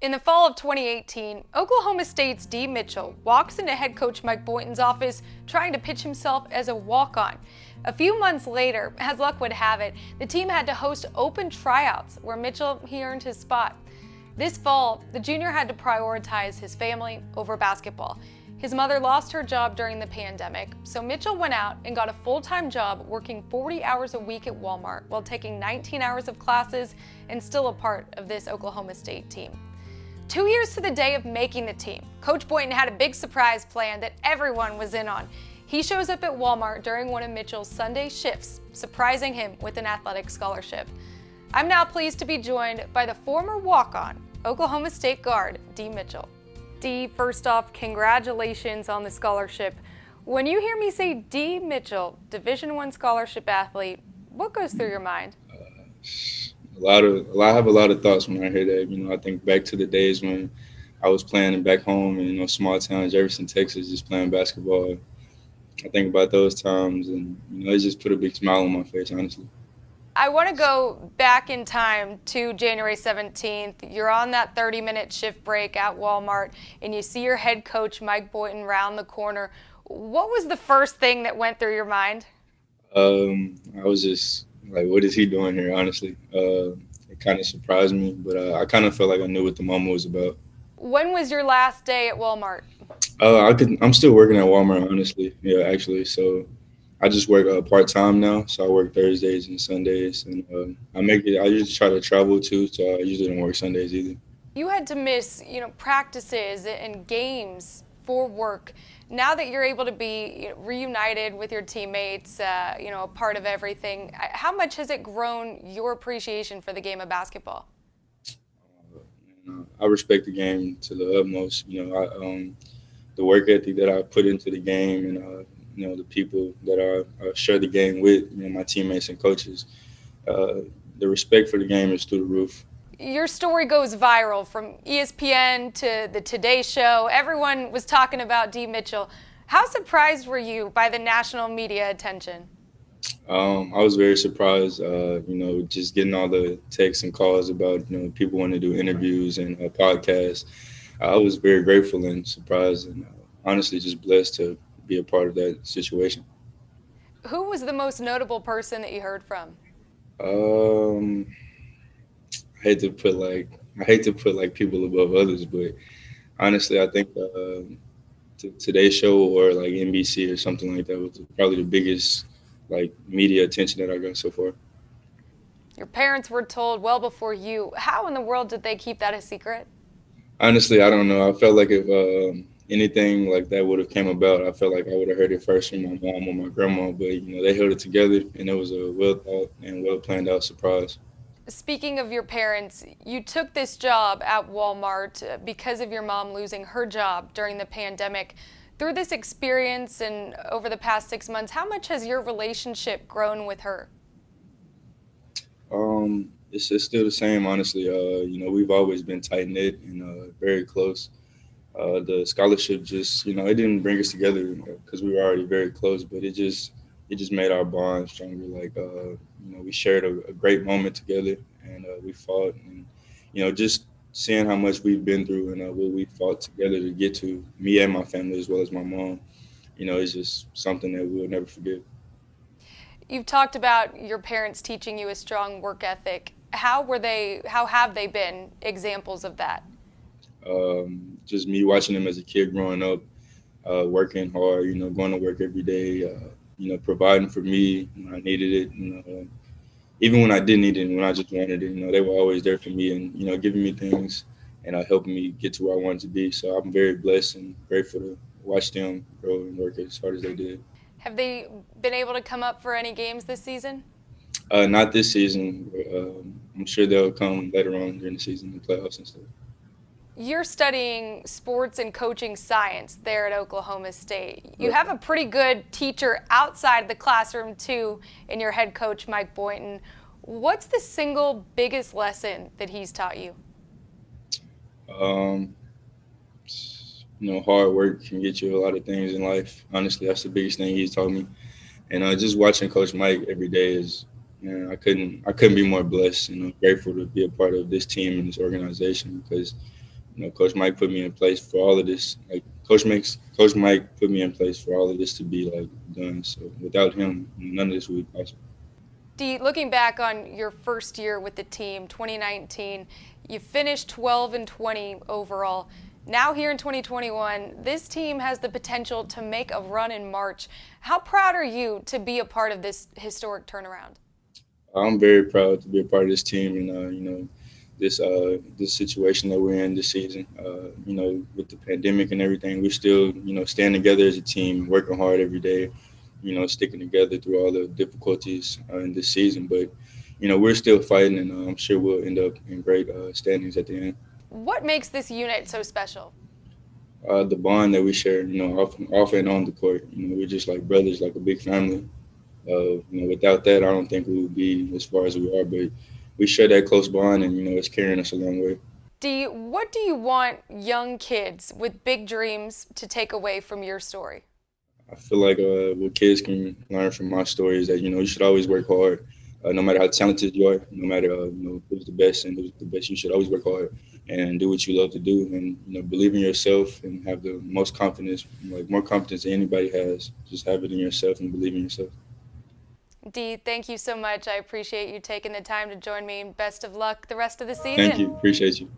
In the fall of 2018, Oklahoma State's Dee Mitchell walks into head coach Mike Boynton's office trying to pitch himself as a walk-on. A few months later, as luck would have it, the team had to host open tryouts where Mitchell earned his spot. This fall, the junior had to prioritize his family over basketball. His mother lost her job during the pandemic, so Mitchell went out and got a full-time job working 40 hours a week at Walmart while taking 19 hours of classes and still a part of this Oklahoma State team. 2 years to the day of making the team, Coach Boynton had a big surprise plan that everyone was in on. He shows up at Walmart during one of Mitchell's Sunday shifts, surprising him with an athletic scholarship. I'm now pleased to be joined by the former walk-on, Oklahoma State guard, Dee Mitchell. Dee, first off, congratulations on the scholarship. When you hear me say Dee Mitchell, Division I scholarship athlete, what goes through your mind? I have a lot of thoughts when I hear that. I think back to the days when I was playing back home in, small town Jefferson, Texas, just playing basketball. I think about those times, and it just put a big smile on my face, honestly. I want to go back in time to January 17th. You're on that 30-minute shift break at Walmart, and you see your head coach, Mike Boynton, round the corner. What was the first thing that went through your mind? I was just like, what is he doing here, honestly? It kind of surprised me, but I kind of felt like I knew what the moment was about. When was your last day at Walmart? I'm still working at Walmart, honestly. Yeah, actually. So I just work part-time now. So I work Thursdays and Sundays, and I usually try to travel too. So I usually don't work Sundays either. You had to miss, practices and games for work. Now that you're able to be reunited with your teammates, a part of everything, how much has it grown your appreciation for the game of basketball? I respect the game to the utmost. The work ethic that I put into the game, and the people that I share the game with, my teammates and coaches. The respect for the game is through the roof. Your story goes viral from ESPN to the Today Show. Everyone was talking about Dee Mitchell. How surprised were you by the national media attention? I was very surprised, just getting all the texts and calls about, people wanting to do interviews and podcasts. I was very grateful and surprised, and honestly just blessed to be a part of that situation. Who was the most notable person that you heard from? I hate to put like people above others, but honestly, I think Today's Show or like NBC or something like that was probably the biggest like media attention that I got so far. Your parents were told well before you. How in the world did they keep that a secret? Honestly, I don't know. I felt like if anything like that would have came about, I felt like I would have heard it first from my mom or my grandma. But they held it together, and it was a well thought and well planned out surprise. Speaking of your parents, you took this job at Walmart because of your mom losing her job during the pandemic. Through this experience and over the past 6 months, how much has your relationship grown with her? It's still the same, honestly. We've always been tight knit and very close. The scholarship just, it didn't bring us together because we were already very close, but it just made our bond stronger. Like, we shared a great moment together, and we fought, and just seeing how much we've been through and what we fought together to get to, me and my family as well as my mom. It's just something that we'll never forget. You've talked about your parents teaching you a strong work ethic. How have they been examples of that? Just me watching them as a kid growing up, working hard, going to work every day, providing for me when I needed it, even when I didn't need it and when I just wanted it, they were always there for me and, giving me things and helping me get to where I wanted to be. So I'm very blessed and grateful to watch them grow and work as hard as they did. Have they been able to come up for any games this season? Not this season. I'm sure they'll come later on during the season, the playoffs and stuff. You're studying sports and coaching science there at Oklahoma State. You have a pretty good teacher outside the classroom, too, in your head coach, Mike Boynton. What's the single biggest lesson that he's taught you? Hard work can get you a lot of things in life. Honestly, that's the biggest thing he's taught me. And just watching Coach Mike every day is, I couldn't be more blessed and grateful to be a part of this team and this organization because Coach Mike put me in place for all of this. Like Coach Mike put me in place for all of this to be like done. So without him, none of this would be possible. Dee, looking back on your first year with the team, 2019, you finished 12-20 overall. Now here in 2021, this team has the potential to make a run in March. How proud are you to be a part of this historic turnaround? I'm very proud to be a part of this team, and this situation that we're in this season. With the pandemic and everything, we're still staying together as a team, working hard every day. Sticking together through all the difficulties in this season, but we're still fighting, and I'm sure we'll end up in great standings at the end. What makes this unit so special? The bond that we share, off and on the court. We're just like brothers, like a big family. Without that, I don't think we would be as far as we are. But we share that close bond, and it's carrying us a long way. Dee, what do you want young kids with big dreams to take away from your story? I feel like what kids can learn from my story is that you should always work hard, no matter how talented you are, no matter who's the best and who's the best. You should always work hard and do what you love to do, and believe in yourself and have the most confidence, like more confidence than anybody has. Just have it in yourself and believe in yourself. Dee, thank you so much. I appreciate you taking the time to join me, and best of luck the rest of the Thank season. you. Appreciate you.